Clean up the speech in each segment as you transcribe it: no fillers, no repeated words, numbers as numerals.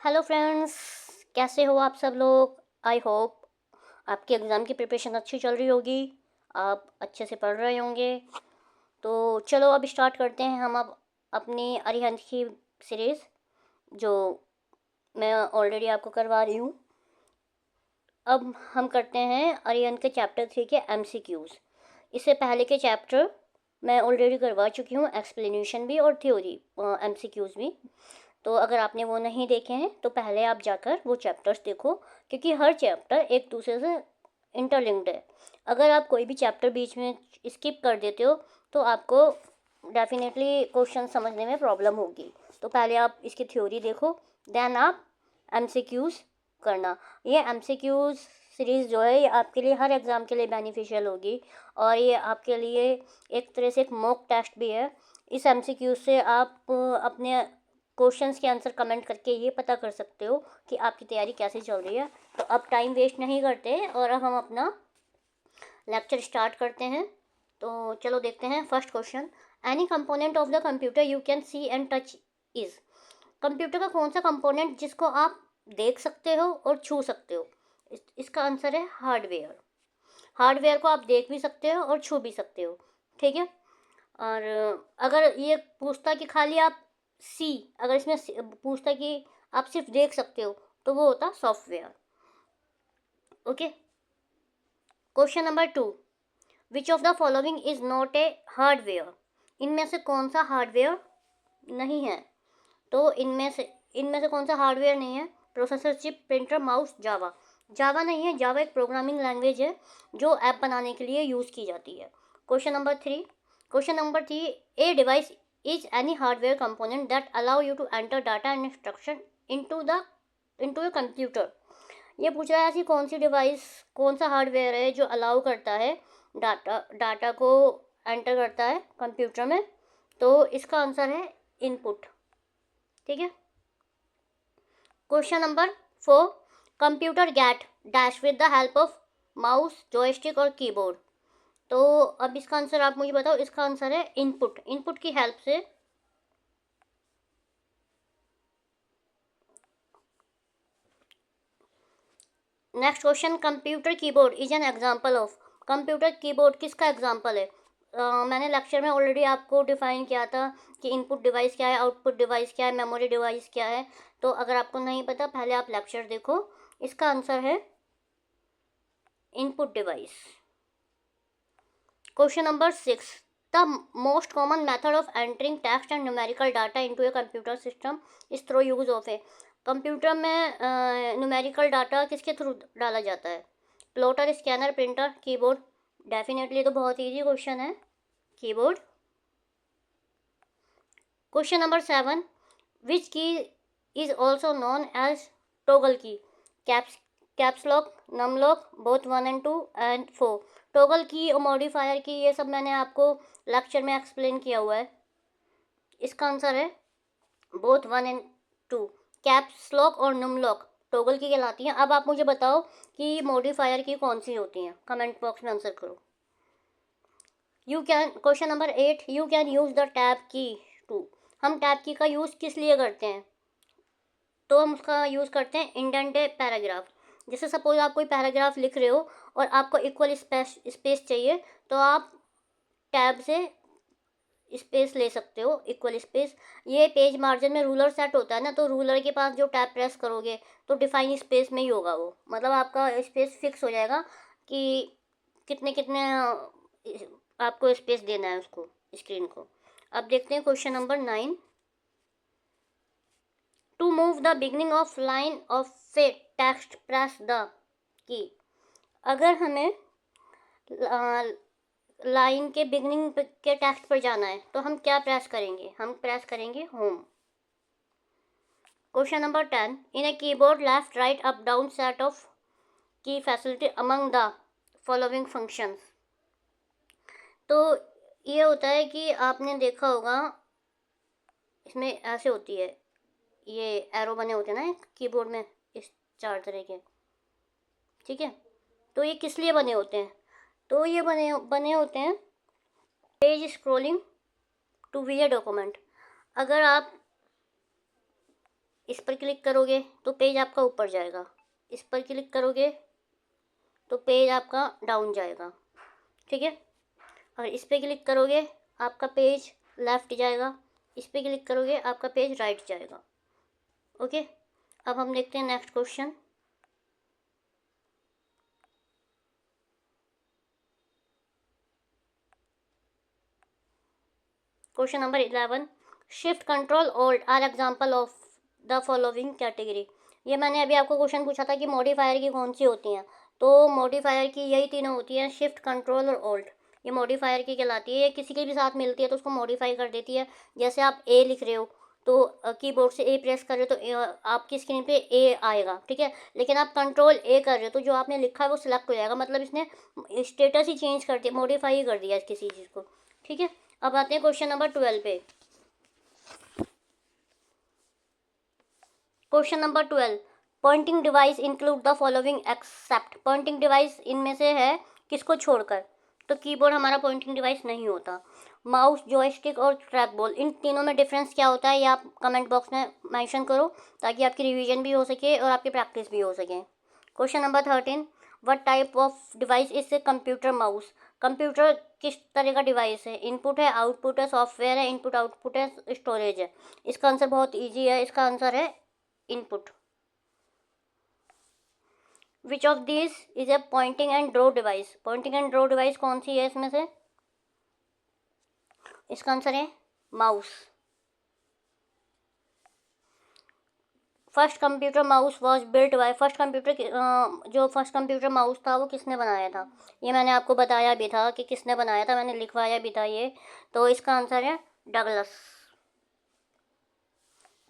Hello friends, कैसे हो आप सब लोग। आई होप आपके एग्ज़ाम की प्रिपरेशन अच्छी चल रही होगी, आप अच्छे से पढ़ रहे होंगे। तो चलो अब स्टार्ट करते हैं हम अब अपनी अरिहंत की सीरीज़, जो मैं ऑलरेडी आपको करवा रही हूँ। अब हम करते हैं अरिहंत के चैप्टर 3 के MCQs। इससे पहले के चैप्टर मैं ऑलरेडी करवा चुकी हूँ, एक्सप्लेनेशन भी और थ्योरी MCQs भी। तो अगर आपने वो नहीं देखे हैं तो पहले आप जाकर वो चैप्टर्स देखो, क्योंकि हर चैप्टर एक दूसरे से इंटरलिंक्ड है। अगर आप कोई भी चैप्टर बीच में स्किप कर देते हो तो आपको डेफिनेटली क्वेश्चन समझने में प्रॉब्लम होगी। तो पहले आप इसकी थ्योरी देखो, देन आप MCQs करना। ये MCQs सीरीज़ जो है ये आपके लिए हर एग्ज़ाम के लिए बेनिफिशियल होगी, और ये आपके लिए एक तरह से एक मॉक टेस्ट भी है। इस MCQ से आप अपने क्वेश्चंस के आंसर कमेंट करके ये पता कर सकते हो कि आपकी तैयारी कैसे चल रही है। तो अब टाइम वेस्ट नहीं करते और अब हम अपना लेक्चर स्टार्ट करते हैं। तो चलो देखते हैं first question. Any component of the computer you can see and touch is. Computer का कौन सा कंपोनेंट जिसको आप देख सकते हो और छू सकते हो। इसका आंसर है हार्डवेयर। हार्डवेयर को आप देख भी सकते हो और छू भी सकते हो, ठीक है। और अगर ये पूछता कि खाली आप अगर इसमें पूछता कि आप सिर्फ देख सकते हो तो वो होता software. Okay. Question number 2, which of the following is not a hardware. इनमें से कौन सा हार्डवेयर नहीं है। तो इनमें से कौन सा हार्डवेयर नहीं है। प्रोसेसर, चिप, प्रिंटर, माउस, जावा। जावा नहीं है। जावा एक प्रोग्रामिंग लैंग्वेज है जो ऐप बनाने के लिए यूज़ की जाती है। Question number three, a device is any hardware component that allow you to enter data and instruction into a computer. ये पूछ रहा है ऐसी कौन सी डिवाइस, कौन सा हार्डवेयर है जो अलाउ करता है डाटा को एंटर करता है कंप्यूटर में। तो इसका आंसर है इनपुट, ठीक है। Question number 4, computer gate dash with the help of mouse, joystick और कीबोर्ड। तो अब इसका आंसर आप मुझे बताओ। इसका आंसर है इनपुट। इनपुट की हेल्प से next question, computer keyboard is an example of. Computer keyboard किसका एग्जांपल है। मैंने लेक्चर में ऑलरेडी आपको डिफाइन किया था कि इनपुट डिवाइस क्या है, आउटपुट डिवाइस क्या है, मेमोरी डिवाइस क्या है। तो अगर आपको नहीं पता पहले आप लेक्चर देखो। इसका आंसर है input device. Question number 6, the most common method of entering text and numerical data into a computer system is through use of a. Computer में न्यूमेरिकल डाटा किसके थ्रू डाला जाता है। Plotter, scanner, printer, keyboard. Definitely तो बहुत easy question है, keyboard. Question number 7, which key is also known as toggle key. Caps lock, num lock, both 1 and 2 and 4। Toggle की और मॉडिफायर की ये सब मैंने आपको लेक्चर में एक्सप्लेन किया हुआ है। इसका आंसर है बोथ 1 and 2। कैप्स लॉक और नम लॉक टॉगल की कहलाती हैं। अब आप मुझे बताओ कि मॉडिफायर की कौन सी होती हैं, कमेंट बॉक्स में आंसर करो। Question number 8, you can use the tab की टू। हम टैब की का यूज़ किस लिए करते हैं। तो हम उसका यूज़ करते हैं इंडेंट ए पैराग्राफ। जैसे सपोज आप कोई पैराग्राफ लिख रहे हो और आपको इक्वल स्पेस चाहिए, तो आप टैब से स्पेस ले सकते हो, इक्वल स्पेस। ये पेज मार्जिन में रूलर सेट होता है ना, तो रूलर के पास जो टैब प्रेस करोगे तो डिफाइन स्पेस में ही होगा वो, मतलब आपका स्पेस फिक्स हो जाएगा कि कितने कितने आपको स्पेस देना है उसको, स्क्रीन को। अब देखते हैं question number 9, to move the beginning of line of a text press the key. अगर हमें लाइन के बिगनिंग के टेक्स्ट पर जाना है तो हम क्या प्रेस करेंगे, हम प्रेस करेंगे home. Question number 10, in a keyboard left right up down set of key facility among the following functions. तो ये होता है कि आपने देखा होगा इसमें ऐसे होती है, ये एरो बने होते हैं ना कीबोर्ड में, इस 4 तरह के, ठीक है। तो ये किस लिए बने होते हैं। तो ये बने होते हैं page scrolling to view a document. अगर आप इस पर क्लिक करोगे तो पेज आपका ऊपर जाएगा, इस पर क्लिक करोगे तो पेज आपका डाउन जाएगा, ठीक है। और इस पर क्लिक करोगे आपका पेज लेफ़्ट जाएगा, इस पर क्लिक करोगे आपका पेज राइट जाएगा, ओके। अब हम देखते हैं next question. Question number 11, shift control alt are example of the following category. ये मैंने अभी आपको क्वेश्चन पूछा था कि मॉडिफायर की कौन सी होती हैं, तो मॉडिफायर की यही तीनों होती हैं, शिफ्ट कंट्रोल और ऑल्ट। ये मॉडिफायर की कहलाती है, ये किसी के भी साथ मिलती है तो उसको मॉडिफाई कर देती है। जैसे आप ए लिख रहे हो तो कीबोर्ड से ए प्रेस कर रहे हो तो आपकी स्क्रीन पे ए आएगा, ठीक है। लेकिन आप कंट्रोल ए कर रहे हो तो जो आपने लिखा है वो सिलेक्ट हो जाएगा, मतलब इसने स्टेटस ही चेंज कर दिया, मॉडिफाई ही कर दिया किसी चीज़ को, ठीक है। अब आते हैं क्वेश्चन नंबर 12 पे। Question number 12, pointing device include the following except. Pointing device इनमें से है किसको छोड़कर, तो कीबोर्ड हमारा पॉइंटिंग डिवाइस नहीं होता। माउस, जॉयस्टिक और ट्रैक बॉल, इन तीनों में डिफरेंस क्या होता है ये आप कमेंट बॉक्स में मेंशन करो ताकि आपकी रिवीजन भी हो सके और आपकी प्रैक्टिस भी हो सके। Question number 13, what type of device is a computer mouse. Computer किस तरह का डिवाइस है, इनपुट है, आउटपुट है, सॉफ्टवेयर है, इनपुट आउटपुट है, स्टोरेज है। इसका आंसर बहुत ईजी है, इसका आंसर है input. Which of this is a pointing and draw device. Pointing and draw device कौन सी है इसमें से, इसका आंसर है mouse. First computer mouse was built by, first computer जो फर्स्ट कंप्यूटर माउस था वो किसने बनाया था, ये मैंने आपको बताया भी था कि किसने बनाया था, मैंने लिखवाया भी था ये। तो इसका आंसर है Douglas.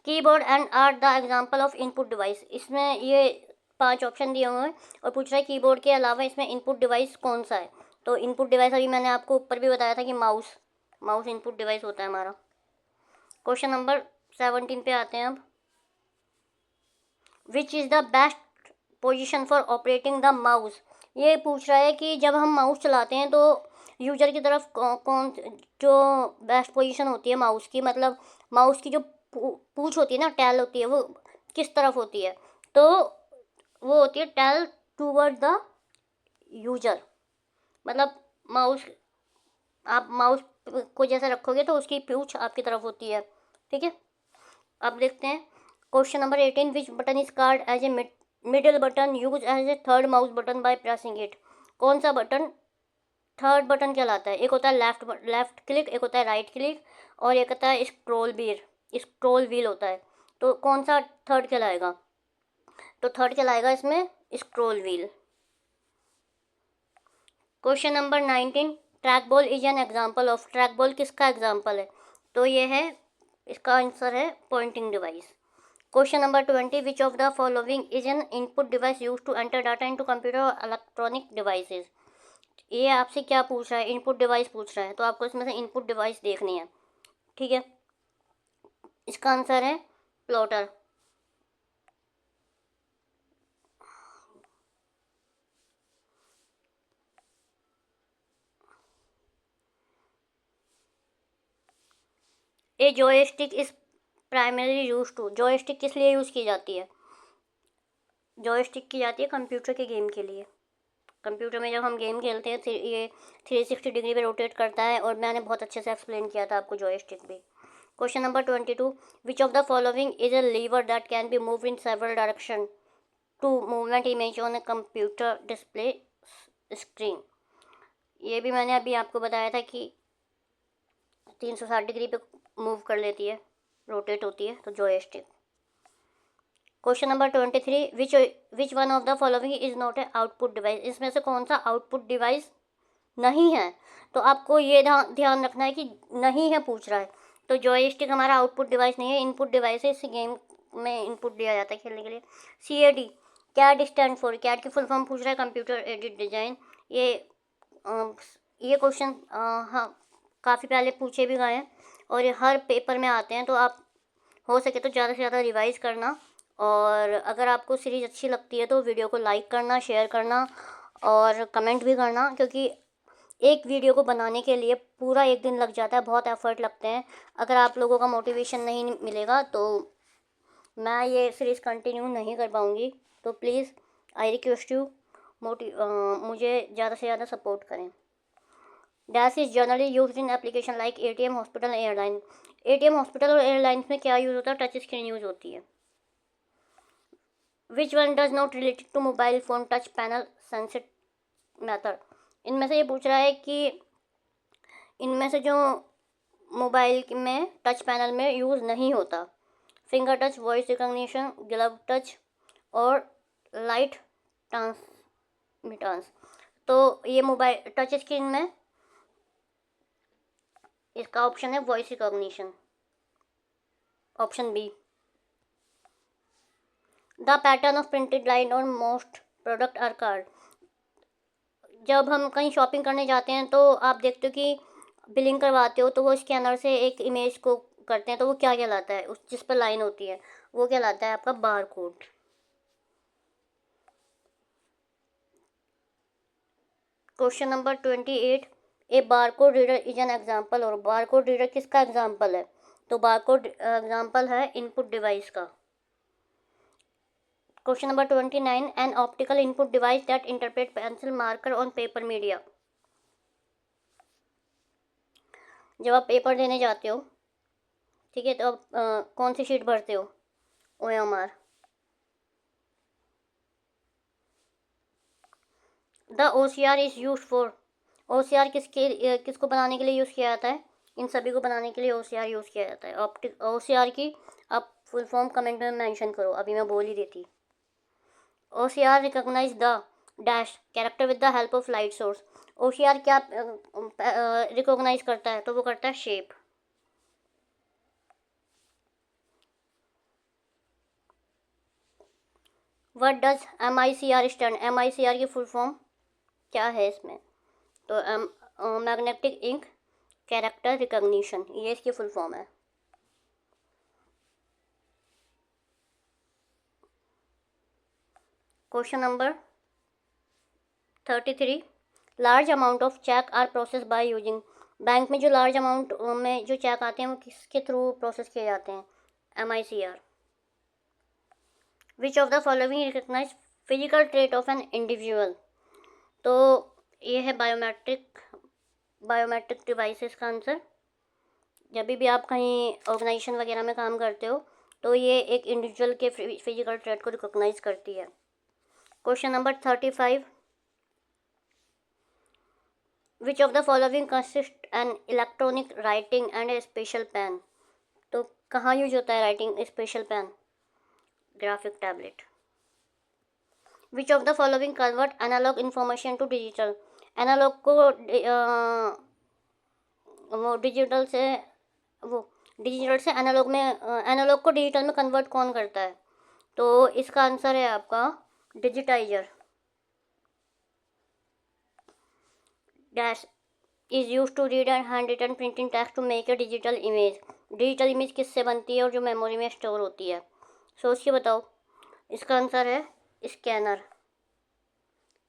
Keyboard and are the example of input device. इसमें ये 5 ऑप्शन दिए हुए हैं और पूछ रहा है कीबोर्ड के अलावा इसमें इनपुट डिवाइस कौन सा है। तो इनपुट डिवाइस अभी मैंने आपको ऊपर भी बताया था कि माउस, माउस इनपुट डिवाइस होता है हमारा। क्वेश्चन नंबर 17 पे आते हैं अब। Which is the best position for operating the mouse. ये पूछ रहा है कि जब हम माउस चलाते हैं तो यूजर की तरफ कौन जो बेस्ट पोजीशन होती है माउस की, मतलब माउस की जो पूंछ होती है ना, टैल होती है, वो किस तरफ होती है, तो वो होती है टैल टूवर्ड द यूजर। मतलब माउस, आप माउस को जैसे रखोगे तो उसकी पूंछ आपकी तरफ होती है, ठीक है। अब देखते हैं question number 18, which button is called as a middle button use as a third mouse button by pressing it. कौन सा बटन थर्ड बटन कहलाता है, एक होता है लेफ्ट क्लिक, एक होता है राइट क्लिक और एक होता है स्क्रोल व्हील होता है। तो कौन सा थर्ड कहलाएगा, तो थर्ड कहलाएगा इसमें scroll wheel. Question number 19, trackball is an example of. Trackball किसका एग्जाम्पल है, तो ये है, इसका आंसर है pointing device. Question number 20, which of the following is an input device use to enter data into computer और electronic devices. ये आपसे क्या पूछ रहा है, इनपुट डिवाइस पूछ रहा है, तो आपको इसमें से इनपुट डिवाइस देखनी है, ठीक है। इसका आंसर है plotter. A joystick is primary use to. Joystick किस लिए यूज़ की जाती है, जॉयस्टिक की जाती है कंप्यूटर के गेम के लिए। कंप्यूटर में जब हम गेम खेलते हैं ये 360 डिग्री पे रोटेट करता है, और मैंने बहुत अच्छे से एक्सप्लेन किया था आपको जॉयस्टिक भी। Question number 22, which of the following is a lever that can be move in several direction to movement image on a computer display screen. ये भी मैंने अभी आपको बताया था कि 360 डिग्री पे मूव कर लेती है, रोटेट होती है, तो joystick. Question number 23, which one of the following is not a output device. इसमें से कौन सा आउटपुट डिवाइस नहीं है, तो आपको ये ध्यान रखना है कि नहीं है पूछ रहा है, तो जॉयस्टिक हमारा आउटपुट डिवाइस नहीं है, इनपुट डिवाइस है, इस गेम में इनपुट दिया जाता है खेलने के लिए। CAD, CAD stand for, CAD की फुल फॉर्म पूछ रहा है, कंप्यूटर एडेड डिजाइन। ये क्वेश्चन हाँ काफ़ी पहले पूछे भी गए हैं और ये हर पेपर में आते हैं, तो आप हो सके तो ज़्यादा से ज़्यादा रिवाइज़ करना। और अगर आपको सीरीज़ अच्छी लगती है तो वीडियो को लाइक करना, शेयर करना और कमेंट भी करना, क्योंकि एक वीडियो को बनाने के लिए पूरा एक दिन लग जाता है, बहुत एफर्ट लगते हैं। अगर आप लोगों का मोटिवेशन नहीं मिलेगा तो मैं ये सीरीज़ कंटिन्यू नहीं कर पाऊँगी, तो प्लीज़ आई रिक्वेस्ट यू मुझे ज़्यादा से ज़्यादा सपोर्ट करें। Dash is generally used in application like ATM, hospital, airline. ATM, hospital और एयरलाइंस में क्या यूज़ होता है? टच स्क्रीन यूज़ होती है। Which one does not related to mobile phone touch panel sensing method. इनमें से ये पूछ रहा है कि इनमें से जो मोबाइल में टच पैनल में यूज़ नहीं होता। Finger touch, voice recognition, glove touch और लाइट ट्रांसमिटेंस। तो ये मोबाइल टच स्क्रीन में इसका ऑप्शन है voice recognition, option B. The pattern of printed line और मोस्ट प्रोडक्ट आर कार्ड। जब हम कहीं शॉपिंग करने जाते हैं तो आप देखते हो कि बिलिंग करवाते हो तो वो स्कैनर से एक इमेज को करते हैं, तो वो क्या कहलाता है? उस जिस पर लाइन होती है वो कहलाता है आपका bar code. Question number 28, A bar code reader is an example. और बार कोड रीडर किसका एग्जाम्पल है? तो बार कोड एग्जाम्पल है इनपुट डिवाइस का। Question number 29, an optical input device that interpret pencil marker on paper media. जब आप paper देने जाते हो, ठीक है, तो आप कौन सी शीट भरते हो? OMR। The OCR is use for. OCR किसको बनाने के लिए यूज़ किया जाता है? इन सभी को बनाने के लिए OCR यूज़ किया जाता है। OCR की आप फुल फॉर्म कमेंट में मेंशन करो, अभी मैं बोल ही देती। OCR recognize the dash character with the help of light source. OCR क्या रिकॉग्नाइज करता है? तो वो करता है shape. What does MICR stand? MICR की फुल फॉर्म क्या है इसमें? तो मैग्नेटिक इंक कैरेक्टर रिकॉग्निशन, ये इसकी फुल फॉर्म है। Question number 33, large amount of check are process by using. Bank में जो लार्ज अमाउंट में जो चेक आते हैं वो किसके थ्रू प्रोसेस किए जाते हैं? MICR। Which of the following recognize physical trait of an individual. तो ये है बायोमेट्रिक डिवाइसेस का आंसर। जब भी आप कहीं ऑर्गेनाइजेशन वगैरह में काम करते हो तो ये एक इंडिविजुअल के फिजिकल ट्रेट को रिकॉग्नाइज करती है। Question number 35, which of the following consist an electronic writing and a special pen. तो कहाँ यूज होता है writing special pen? Graphic tablet. Which of the following convert analog information to digital. Analog को वो digital से analogue में analogue को digital में कन्वर्ट कौन करता है? तो इसका आंसर है आपका digitizer. Dash is use to read and hand written printing text to make a digital image. Digital image किससे बनती है और जो मेमोरी में स्टोर होती है? सोच के बताओ। इसका आंसर है स्कैनर।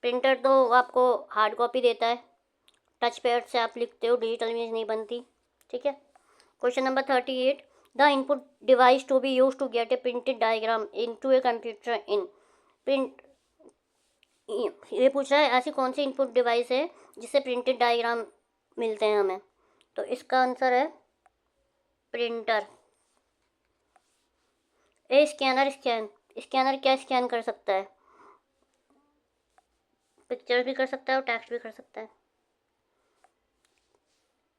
प्रिंटर तो आपको हार्ड कॉपी देता है, टच पैड से आप लिखते हो, डिजिटल इमेज नहीं बनती। ठीक है। Question number 38, the input device to be use to get a printed diagram into a computer in print. ये पूछ रहा है ऐसी कौन सी इनपुट डिवाइस है जिससे प्रिंटेड डायग्राम मिलते हैं हमें? तो इसका आंसर है प्रिंटर। स्कैनर क्या स्कैन कर सकता है? पिक्चर भी कर सकता है और टेक्स्ट भी कर सकता है।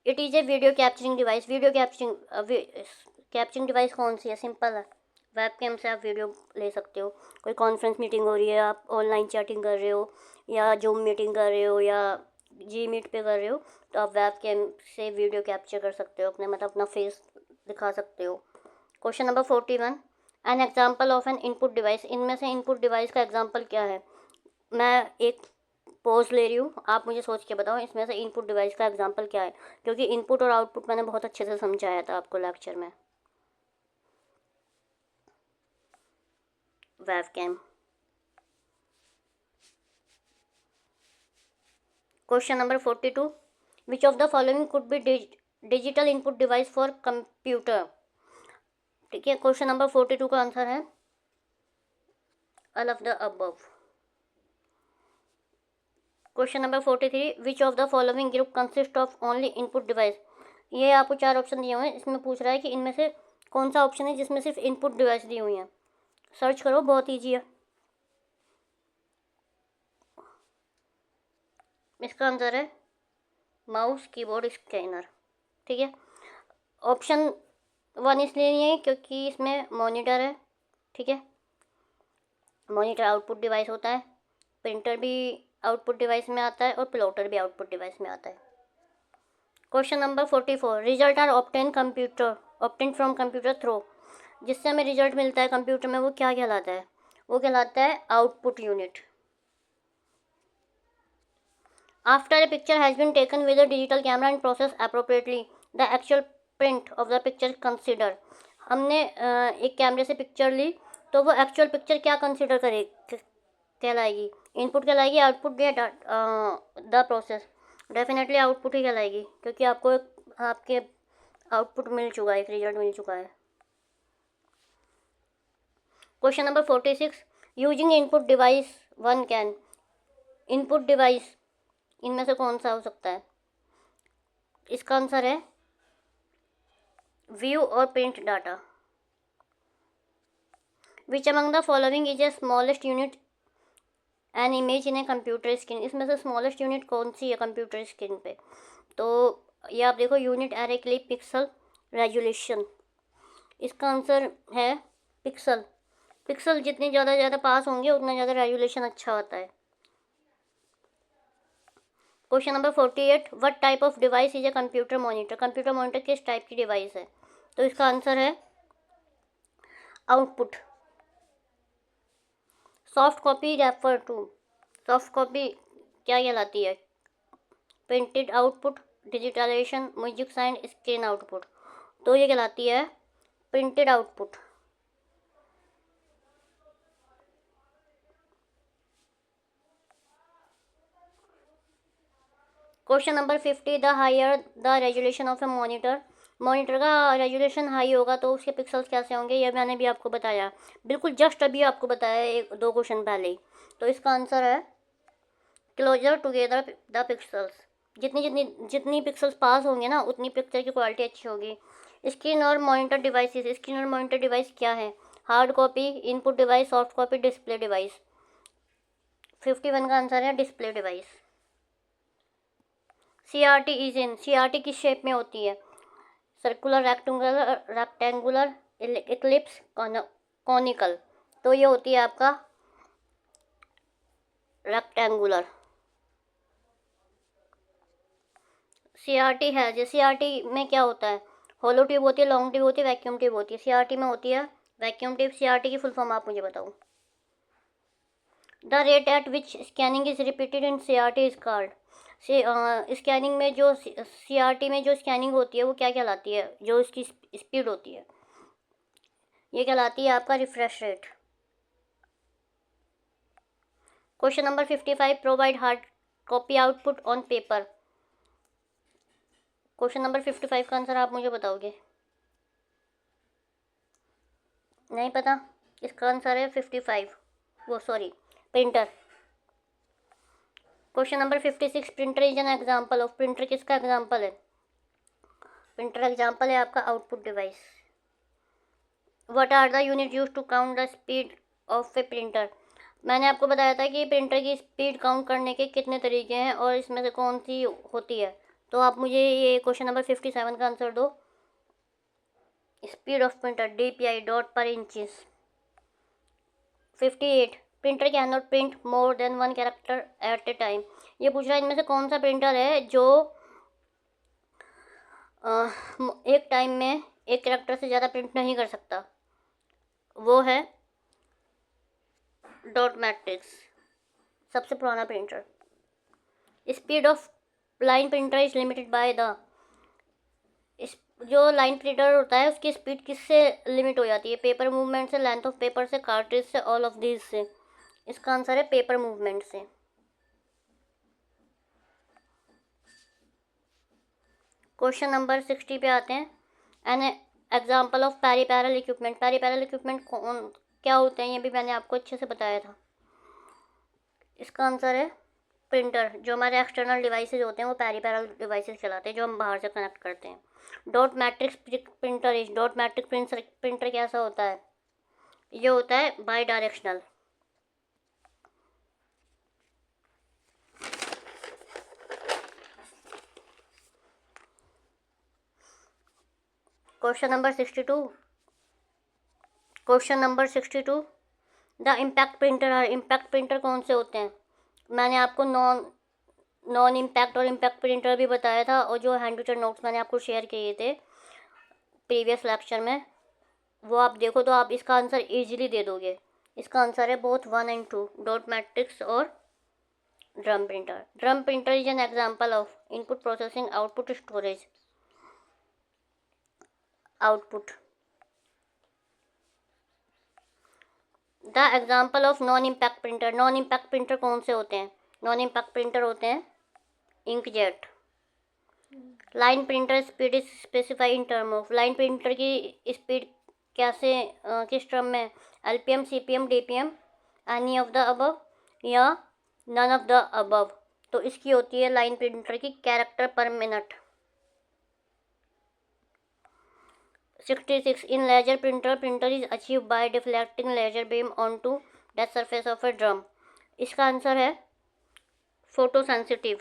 It is a video capturing device. Video capturing device कौन सी है? सिंपल है, वेबकैम से आप वीडियो ले सकते हो। कोई कॉन्फ्रेंस मीटिंग हो रही है, आप ऑनलाइन चैटिंग कर रहे हो या जूम मीटिंग कर रहे हो या जी मीट पे कर रहे हो, तो आप वेबकैम से वीडियो कैप्चर कर सकते हो, अपने अपना फेस दिखा सकते हो। Question number 41, N example of N input device. इनमें से इनपुट डिवाइस का एग्जाम्पल क्या है? मैं एक पोज ले रही हूँ, आप मुझे सोच के बताओ इसमें से इनपुट डिवाइस का एग्जांपल क्या है, क्योंकि इनपुट और आउटपुट मैंने बहुत अच्छे से समझाया था आपको लेक्चर में। Webcam. Question number 42, which of the following could be digital input device for computer. ठीक है, क्वेश्चन नंबर 42 का आंसर है all of the above. Question number 43, which of the following group consist of only input device. ये आपको 4 option दिए हुए हैं, इसमें पूछ रहा है कि इनमें से कौन सा ऑप्शन है जिसमें सिर्फ इनपुट डिवाइस दी हुई है। सर्च करो, बहुत ईजी है। इसका आंसर है माउस कीबोर्ड स्कैनर। ठीक है, ऑप्शन 1 इसलिए नहीं है क्योंकि इसमें मॉनिटर है। ठीक है, मॉनिटर आउटपुट डिवाइस होता है, प्रिंटर भी आउटपुट डिवाइस में आता है और प्लॉटर भी आउटपुट डिवाइस में आता है। Question number 44, result are obtain from computer through. जिससे हमें रिजल्ट मिलता है कंप्यूटर में, वो क्या कहलाता है? वो कहलाता है output unit. After a picture has been taken with a digital camera and process appropriately the actual print of the picture consider. हमने एक कैमरे से पिक्चर ली, तो वो एक्चुअल पिक्चर क्या कंसिडर कहलाएगी? इनपुट कहलाएगी, आउटपुट या द प्रोसेस? डेफिनेटली आउटपुट ही कहलाएगी, क्योंकि आपको आपके आउटपुट मिल चुका है, एक रिजल्ट मिल चुका है। Question number 46, using input device 1 can. Input device इनमें से कौन सा हो सकता है? इसका आंसर है व्यू और print data. Which among the following is a smallest unit an image in a computer screen. इसमें से स्मॉलेस्ट यूनिट कौन सी है कंप्यूटर स्क्रीन पे? तो ये आप देखो, unit array clip pixel resolution. इसका आंसर है पिक्सल। पिक्सल जितने ज़्यादा पास होंगे उतना ज़्यादा रेजोल्यूशन अच्छा होता है। Question number 48, what type of device is a computer monitor. Computer monitor किस टाइप की डिवाइस है? तो इसका आंसर है output. Soft copy refer to. Soft copy क्या कहलाती है? Printed output, digitalization, music sound, screen output. तो ये कहलाती है printed output. Question number 50, the higher the resolution of a monitor. Monitor का रेजोल्यूशन हाई होगा तो उसके पिक्सल्स कैसे होंगे? ये मैंने भी आपको बताया, बिल्कुल जस्ट अभी आपको बताया, 1-2 क्वेश्चन पहले ही। तो इसका आंसर है क्लोजर टुगेदर द पिक्सल्स। जितनी पिक्सल्स पास होंगे ना, उतनी पिक्चर की क्वालिटी अच्छी होगी। स्क्रीन और मॉनिटर डिवाइसेस। स्क्रीन और मॉनिटर डिवाइस क्या है? Hard copy, input device, soft copy, display device. 51 का आंसर है display device. CRT is in. CRT किस शेप में होती है? Circular, rectangular, Eclipse, conical. तो ये होती है आपका रेक्टेंगुलर। CRT है जो, CRT में क्या होता है? होलो ट्यूब होती है, लॉन्ग ट्यूब होती है, वैक्यूम ट्यूब होती है। CRT में होती है वैक्यूम ट्यूब। CRT की फुल फॉर्म आप मुझे बताओ। The rate at which scanning is repeated in CRT is called. Scanning में जो CRT में जो स्कैनिंग होती है वो क्या कहलाती है? जो इसकी स्पीड होती है, ये कहलाती है आपका refresh rate. Question number 55, provide hard copy output on paper. Question number 55 का आंसर आप मुझे बताओगे? नहीं पता? इसका आंसर है 55, वो sorry, printer. Question number 56, printer is an example of. Printer किसका एग्जाम्पल है? प्रिंटर एग्जाम्पल है आपका output device. What are the unit use to count the speed of a printer. मैंने आपको बताया था कि प्रिंटर की स्पीड काउंट करने के कितने तरीके हैं और इसमें से कौन सी होती है। तो आप मुझे ये क्वेश्चन नंबर 57 का आंसर दो। Speed of printer DPI, dot पर inches. 58, printer can not print more than 1 character eight A time. ये पूछ रहा है इनमें से कौन सा प्रिंटर है जो एक टाइम में एक कैरेक्टर से ज़्यादा प्रिंट नहीं कर सकता? वो है डॉट मैट्रिक्स, सबसे पुराना printer. Speed of line printer is limited by the. जो लाइन प्रिंटर होता है उसकी स्पीड किससे लिमिट हो जाती है? पेपर मूवमेंट से, लेंथ ऑफ पेपर से, कार्ट्रिज से, ऑल ऑफ दीज से। इसका आंसर है पेपर मूवमेंट से। क्वेश्चन नंबर 60 पे आते हैं। An example of peripheral equipment. Peripheral equipment कौन क्या होते हैं ये भी मैंने आपको अच्छे से बताया था। इसका आंसर है प्रिंटर। जो हमारे एक्सटर्नल डिवाइसेज होते हैं वो पेरिपेरल डिवाइसेज कहलाते हैं, जो हम बाहर से कनेक्ट करते हैं। Dot matrix printer is, dot matric printer कैसा होता है? ये होता है bidirectional. Question number 62। Question number 62, the impact printer are. Impact printer कौन से होते हैं? मैंने आपको नॉन इम्पैक्ट और इम्पैक्ट प्रिंटर भी बताया था, और जो हैंड रिटन नोट्स मैंने आपको शेयर किए थे प्रीवियस लेक्चर में, वो आप देखो तो आप इसका आंसर इजीली दे दोगे। इसका आंसर है बोथ 1 and 2, डॉट मैट्रिक्स और drum printer. Drum printer is an example of input processing output storage output. The example of non impact printer. Non impact printer कौन से होते हैं? नॉन इम्पैक्ट प्रिंटर होते हैं inkjet. Line printer speed is specify in term of. Line printer की speed कैसे किस term में? LPM, CPM, DPM, any of the above या नन ऑफ द अबव। तो इसकी होती है लाइन प्रिंटर की character per minute. 66, in laser printer is achieve by deflecting laser beam on to that surface of a drum. इसका answer है photo sensitive.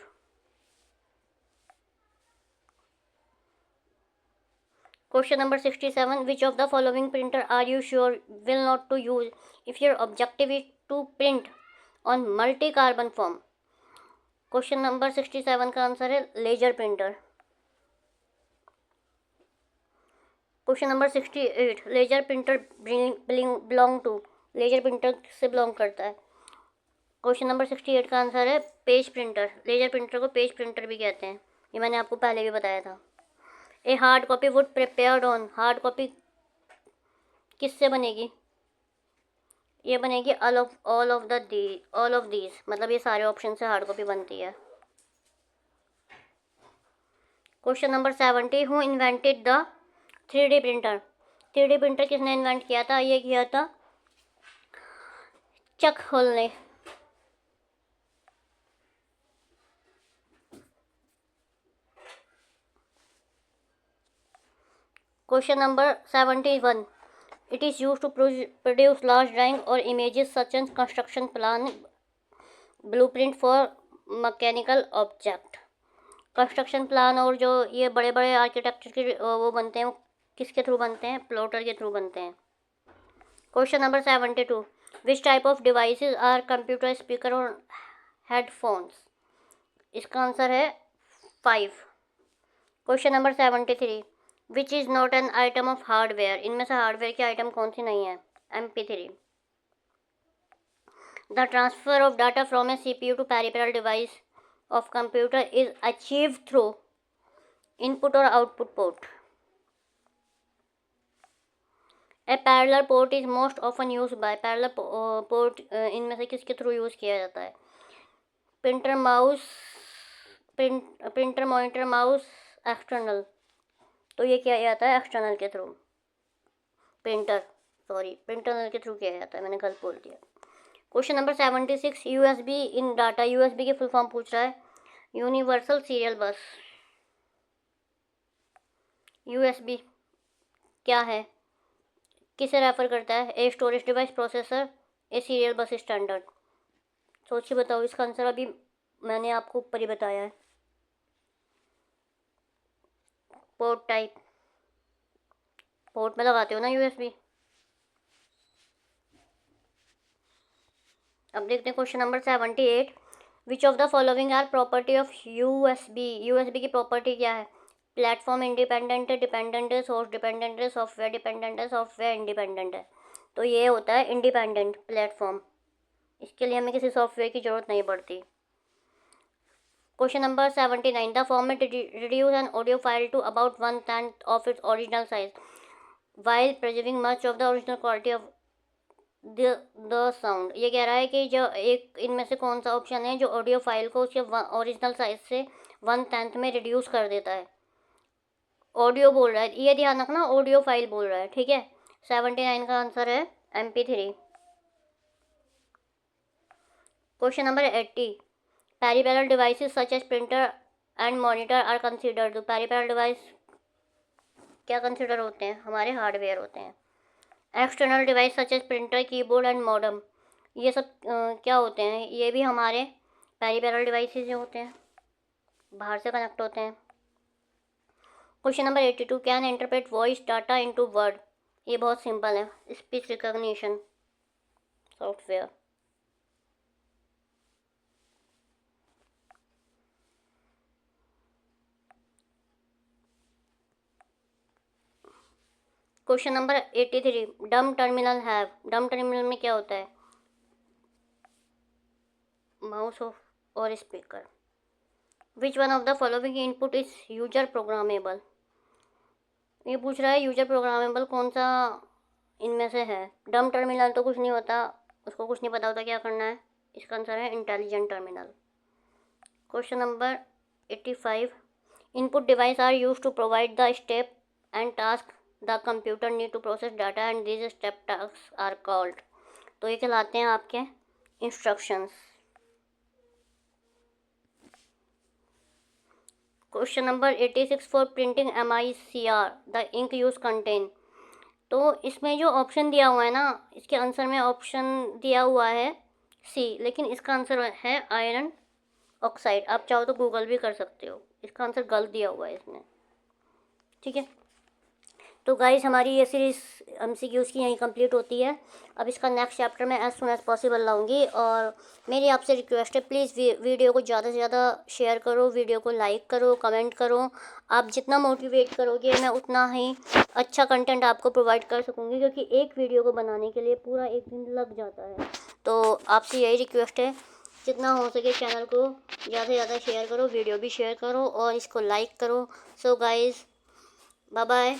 Question number 67, which of the following printer are you sure will not to use if your objective is to print on multi carbon form? Question number 67 का answer है laser printer. Question number 68, laser printer belong to. Laser printer से belong करता है। Question number 68 का answer है page printer. Laser printer को page printer भी कहते हैं, ये मैंने आपको पहले भी बताया था। A hard copy would prepared on. Hard copy किससे बनेगी? ये बनेगी ऑल ऑफ दीज, मतलब ये सारे ऑप्शन से हार्ड कॉपी बनती है। Question number 70, who invented the 3D printer. 3D printer किसने इन्वेंट किया था? ये किया था चक होल ने। Question number 71, it is use to produce large drawing और images such as construction plan, blueprint for mechanical object. Construction plan और जो ये बड़े बड़े आर्किटेक्चर के वो बनते हैं, वो किसके थ्रू बनते हैं? प्लॉटर के थ्रू बनते हैं। Question number 72, which type of devices are computer, speaker और हेडफोन्स? इसका आंसर है 5। Question number 73, which is not an item of hardware. इनमें से हार्डवेयर की आइटम कौन सी नहीं है? MP3। The transfer of data from a CPU to peripheral device of computer is achieve through input और output port. A parallel port is most often use by. Parallel port इनमें से किसके through use किया जाता है? Printer monitor mouse external. तो ये किया जाता है एक्सटर्नल के थ्रू। प्रिंटर के थ्रू किया जाता है, मैंने गलत बोल दिया। क्वेश्चन नंबर 76, USB इन डाटा। USB की फुल फॉर्म पूछ रहा है, यूनिवर्सल सीरियल बस। USB क्या है, किसे रेफर करता है? A storage device, processor, A serial बस स्टैंडर्ड। सोचिए बताओ, इसका आंसर अभी मैंने आपको ऊपर ही बताया है। पोर्ट टाइप, पोर्ट में लगाते हो ना USB। अब देखते हैं question number 78, which of the following are property of USB। USB की प्रॉपर्टी क्या है? प्लेटफॉर्म इंडिपेंडेंट है, डिपेंडेंट है, सोर्स डिपेंडेंट है, सॉफ्टवेयर डिपेंडेंट है, सॉफ्टवेयर इंडिपेंडेंट है। तो ये होता है इंडिपेंडेंट प्लेटफॉर्म। इसके लिए हमें किसी सॉफ्टवेयर की ज़रूरत नहीं पड़ती। Question number 79, the format reduce an audio file to about 1/10 of its original size while preserving much of the original quality of the sound. ये कह रहा है कि जो एक इनमें से कौन सा ऑप्शन है जो ऑडियो फाइल को उसके ओरिजिनल साइज से 1/10 में रिड्यूस कर देता है ऑडियो बोल रहा है, ये ध्यान रखना, ऑडियो फाइल बोल रहा है, ठीक है। 79 का आंसर है MP3। Question number 80, peripheral devices such as printer and monitor are considered. तो पेरिफेरल डिवाइस क्या कंसीडर होते हैं? हमारे हार्डवेयर होते हैं। External device such as printer, keyboard and modem, ये सब क्या होते हैं? ये भी हमारे पेरिफेरल डिवाइसेज होते हैं, बाहर से कनेक्ट होते हैं। Question number 82, can interpret voice data into word. ये बहुत सिंपल है, speech recognition software. Question number 83, डम टर्मिनल हैव। डम टर्मिनल में क्या होता है? माउस और speaker. Which one of the following input is user programmable. ये पूछ रहा है यूजर प्रोग्रामेबल कौन सा इनमें से है। डम टर्मिनल तो कुछ नहीं होता, उसको कुछ नहीं पता होता क्या करना है। इसका आंसर है intelligent terminal. Question number 85, input device are use to provide the step and task the computer need to process data and this step task are called. तो ये कहलाते हैं आपके instructions. Question number 86, for printing MICR the ink use contain. तो इसमें जो option दिया हुआ है ना, इसके आंसर में ऑप्शन दिया हुआ है C, लेकिन इसका आंसर है आयरन ऑक्साइड। आप चाहो तो गूगल भी कर सकते हो, इसका आंसर गलत दिया हुआ है इसमें, ठीक है। तो गाइस हमारी ये सीरीज़ MCQs की यहीं कंप्लीट होती है। अब इसका नेक्स्ट चैप्टर मैं एज सुन एज पॉसिबल लाऊंगी। और मेरी आपसे रिक्वेस्ट है, प्लीज़ वीडियो को ज़्यादा से ज़्यादा शेयर करो, वीडियो को लाइक करो, कमेंट करो। आप जितना मोटिवेट करोगे मैं उतना ही अच्छा कंटेंट आपको प्रोवाइड कर सकूँगी, क्योंकि एक वीडियो को बनाने के लिए पूरा एक दिन लग जाता है। तो आपसे यही रिक्वेस्ट है, जितना हो सके चैनल को ज़्यादा से ज़्यादा शेयर करो, वीडियो भी शेयर करो और इसको लाइक करो। So guys, bye bye.